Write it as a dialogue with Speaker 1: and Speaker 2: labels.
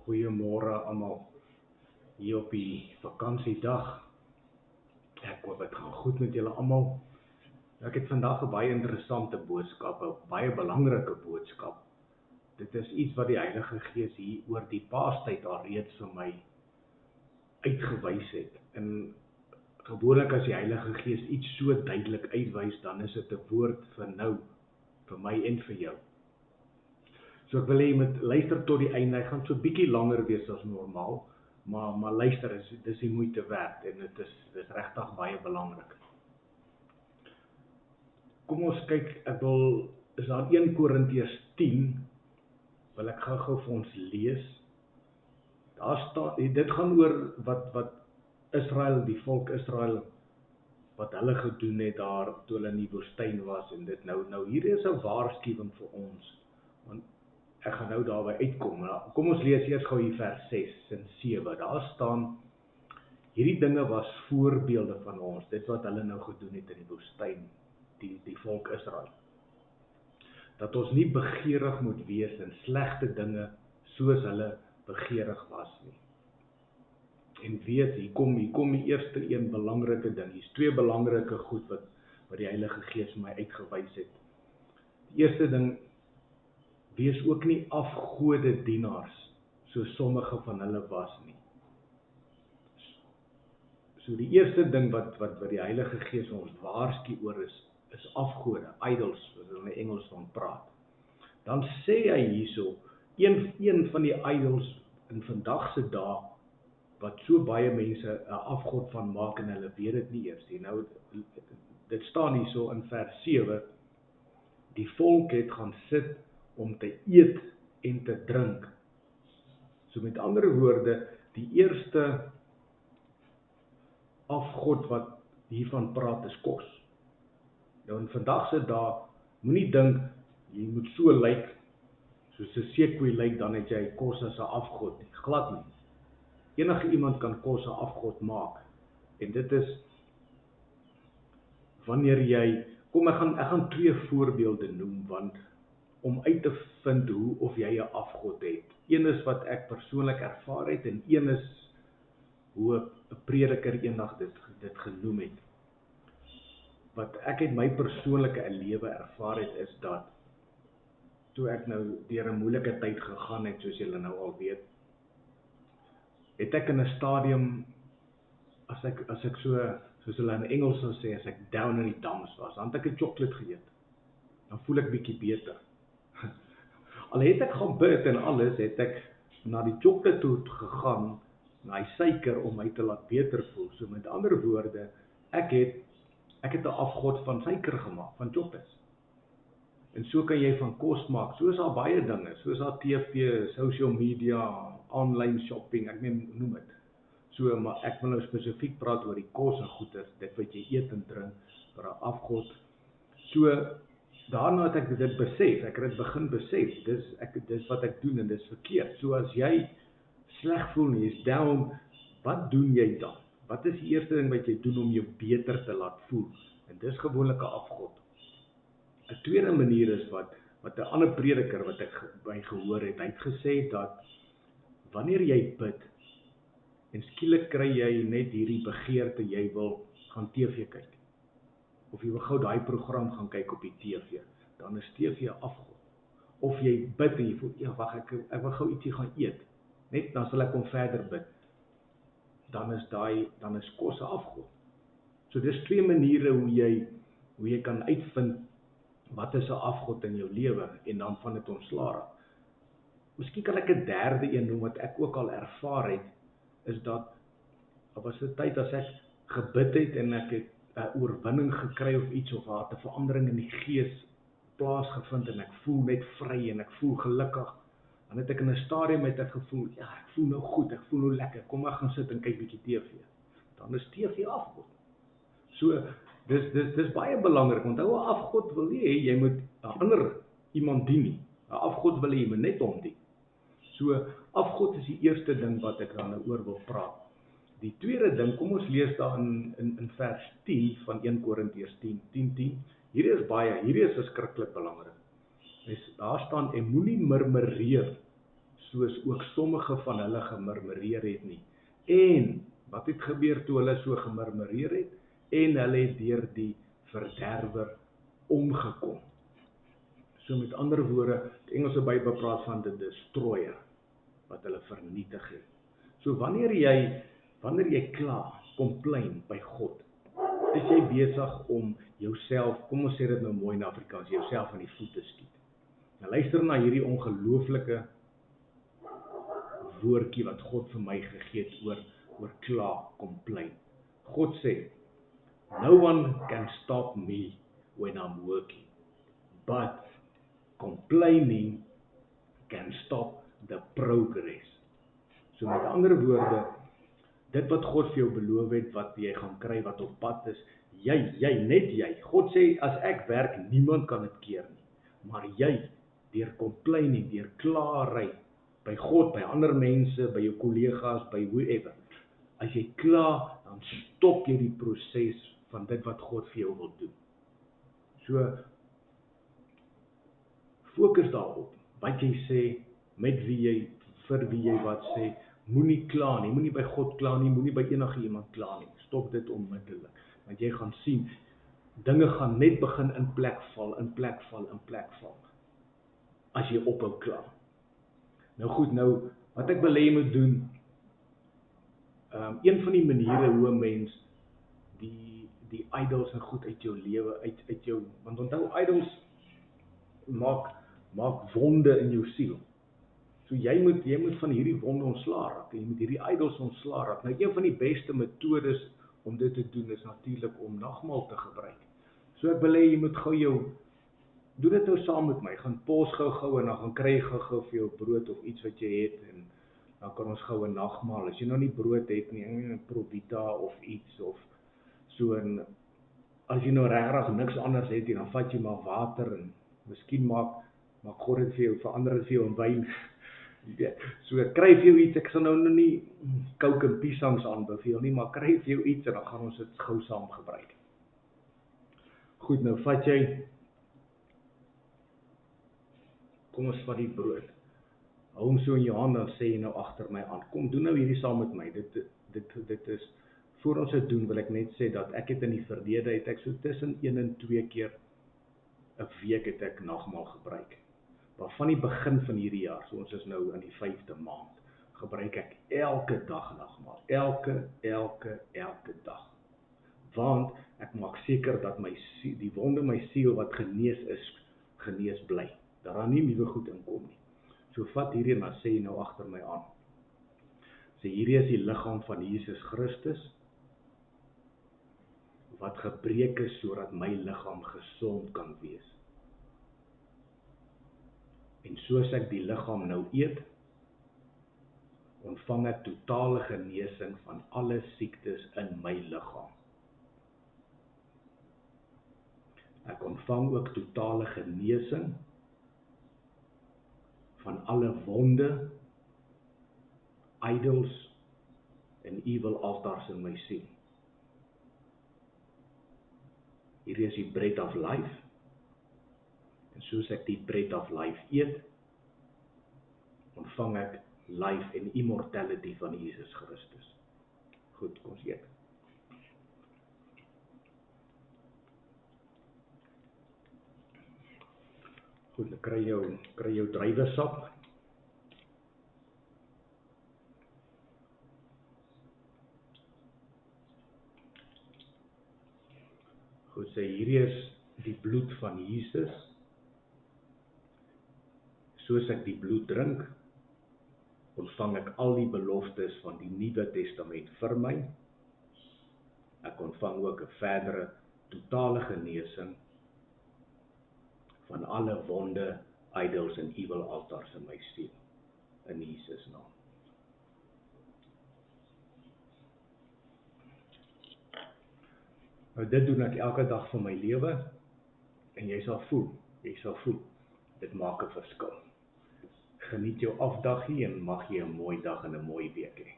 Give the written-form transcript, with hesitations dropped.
Speaker 1: Goeiemôre almal hier op die vakansiedag. Ek hoop dit gaan goed met julle almal. Ek het vandag 'n baie interessante boodskap, 'n baie belangrike boodskap. Dit is iets wat die Heilige Gees hier oor die Paastyd alreeds vir my uitgewys het. En gewoonlik as die Heilige Gees iets so duidelik uitwys, dan is dit 'n woord vir nou, vir my en vir jou. So ek wil hê jy moet luister tot die einde. Hy gaan so 'n bietjie langer wees as normaal, maar luister, dis die moeite werd en dit is regtig baie belangrik. Kom ons kyk, is daar 1 Korintiërs 10, wil ek gou vir ons lees. Daar staan, dit gaan oor wat Israel, die volk Israel, wat hulle gedoen het daar toe hulle in die woestyn was en dit nou hier is 'n waarskuwing vir ons. Want ek gaan nou daarby uitkom. Kom ons lees eers gou hier vers 6 en 7. Daar staan: hierdie dinge was voorbeelde van ons, dit wat hulle nou gedoen het in die woestyn, die volk Israel. Dat ons nie begeerig moet wees in slegte dinge soos hulle begeerig was nie. En weet, hier kom die eerste een belangrike ding. Hier's 2 belangrike goed wat die Heilige Gees my uitgewys het. Die eerste ding: wees ook nie afgode dienaars, soos sommige van hulle was nie. So die eerste ding wat die Heilige Gees ons waarsku oor is afgode, idols, soos hulle in Engels van praat. Dan sê hy hierso, een van die idols in vandag se dae, wat so baie mense 'n afgod van maak en hulle weet dit nie eers nie. Nou, dit staan hierso in vers 7, die volk het gaan sit om te eet en te drink. So met ander woorde, die eerste afgod wat hiervan praat is kos. Nou in vandag se dae, moenie dink jy moet so lyk soos 'n seekoei lyk, dan het jy kos as 'n afgod nie. Glad nie. Enige iemand kan kos 'n afgod maak. En dit is wanneer jy, kom ek gaan 2 voorbeelde noem, want om uit te vind hoe of jy 'n afgod het. Een is wat ek persoonlik ervaar het en een is hoe 'n prediker eendag dit genoem het. Wat ek het my persoonlike lewe ervaar het is dat toe ek nou deur 'n moeilike tyd gegaan het, soos julle nou al weet, het ek in 'n stadium, as ek so, soos hulle in Engels sal sê, as ek down in die dumps was, dan het ek 'n chocolate geëet. Dan voel ek bietjie beter. Al het ek gaan bid en alles, het ek na die chocolate toe gegaan, na die suiker om my te laat beter voel. So met ander woorde, ek het 'n afgod van suiker gemaak, van chocolates. En so kan jy van kos maak. So is daar baie dinge, soos daar TV, social media, online shopping, ek noem dit. So, maar ek wil nou spesifiek praat oor die kos en goeders, dit wat jy eet en drink, vir 'n afgod. So, daarna het ek dit besef, ek het dit begin besef, dis wat ek doen en dis verkeerd. So as jy sleg voel en jy's down, wat doen jy dan? Wat is die eerste ding wat jy doen om jou beter te laat voel? En dis gewoonlik 'n afgod. 'n tweede manier is wat 'n ander prediker wat ek by gehoor het, hy het gesê dat wanneer jy bid en skielik kry jy net hierdie begeerte, jy wil gaan TV kyk, of jy wil gou daai program gaan kyk op die TV, dan is TV 'n afgod. Of jy bid en jy voel, ja wag, ek wil gou ietsie gaan eet, net dan sal ek kom verder bid, dan is kos 'n afgod. So dis 2 maniere hoe jy kan uitvind wat is 'n afgod in jou lewe en dan van dit ontslaa raak. Miskien kan ek 'n derde een noem wat ek ook al ervaar het, is dat daar was 'n tyd as ek gebid het en ek het 'n oorwinning gekry of iets, of daar het 'n verandering in die gees plaasgevind en ek voel net vry en ek voel gelukkig. Dan het ek in 'n stadium het ek gevoel, ja, ek voel nou goed, ek voel nou lekker, kom ek gaan sit en kyk bietjie TV. Dan is TV afgod. So, dis baie belangrik, want 'n afgod wil nie hê jy moet 'n ander iemand dien nie. 'n Afgod wil hê jy moet net hom dien. So, afgod is die eerste ding wat ek dan oor wil praat. Die tweede ding, kom ons lees daar in vers 10 van 1 Korintiërs 10. Hierdie is verskriklik belangrik. Daar staan, en moenie murmureer soos ook sommige van hulle gemurmureer het nie. En, wat het gebeur toe hulle so gemurmureer het? En hulle het deur die verderwer omgekom. So met ander woorde, die Engelse Bybel praat van the destroyer, wat hulle vernietig het. So wanneer jy kla, complain by God, is jy besig om jouself, kom ons sê dit nou mooi in Afrikaans, jouself aan die voete skiet. Nou luister na hierdie ongelooflike woordjie wat God vir my gegee het oor kla, complain. God sê, no one can stop me when I'm working, but complaining can stop the progress. So met ander woorde, dit wat God vir jou beloof het, wat jy gaan kry, wat op pad is, net jy. God sê, as ek werk, niemand kan dit keer nie. Maar jy, deur complaining, deur klaarry, by God, by ander mense, by jou kollegas, by whoever. As jy kla, dan stop jy die proses van dit wat God vir jou wil doen. So, fokus daarop, wat jy sê, met wie jy, vir wie jy wat sê, moenie kla nie, moenie by God kla nie, moenie by enige iemand kla nie, stop dit onmiddellik, want jy gaan sien, dinge gaan net begin in plek val, as jy ophou kla. Nou goed, wat ek wil hê jy moet doen, een van die maniere hoe 'n mens die idols en goed uit jou lewe, uit jou, want onthou, idols maak wonde in jou siel. So jy moet van hierdie wonde ontslae raak, jy moet hierdie idols ontslae raak. Nou een van die beste metodes om dit te doen is natuurlik om nagmaal te gebruik. So ek wil hê jy moet gou doen dit nou saam met my, gaan pos gou en dan gaan kry gou vir jou brood of iets wat jy het en dan kan ons gou 'n nagmaal. As jy nou nie brood het nie, 'n Provita of iets of so, en as jy nou regtig niks anders het nie, dan vat jy maar water en miskien maak God dit vir jou, verander dit vir jou in wyn. So kry vir jou iets, ek sal nou nie Coke en piesangs aanbeveel nie, maar kry vir jou iets en dan gaan ons dit gou saam gebruik. Goed, nou vat jy, kom ons vat die brood. Hou hom so in jou hand, dan sê jy nou agter my aan. Kom, doen nou hierdie saam met my. Dit is, voor ons dit doen, wil ek net sê dat ek het in die verlede, het ek so tussen 1 en 2 keer 'n week het ek nagmaal gebruik. Maar van die begin van hierdie jaar, so ons is nou in die 5de maand, gebruik ek elke dag nagmaal. Elke dag. Want ek maak seker dat die wonde my siel wat genees bly. Dat daar nie nuwe goed inkom nie. So vat hierdie en dan sê jy nou agter my aan. Sê hierdie is die liggaam van Jesus Christus, wat gebreek is sodat my liggaam gesond kan wees. En soos ek die liggaam nou eet, ontvang ek totale genesing van alle siektes in my liggaam. Ek ontvang ook totale genesing van alle wonde, idols en evil altars in my siel. Hierdie is die bread of life. En soos ek die bread of life eet, ontvang ek life en immortality van Jesus Christus. Goed, kom ons eet. Goed, dan kry jou druiwesap. Goed, sê hierdie is die bloed van Jesus. Soos ek die bloed drink, ontvang ek al die beloftes van die Nuwe Testament vir my. Ek ontvang ook 'n verdere totale genesing van alle wonde, idols en evil altars in my siel, in Jesus naam. Nou dit doen ek elke dag van my lewe, en jy sal voel, dit maak 'n verskil. Geniet jou afdaggie en mag jy 'n mooi dag en 'n mooi week hê.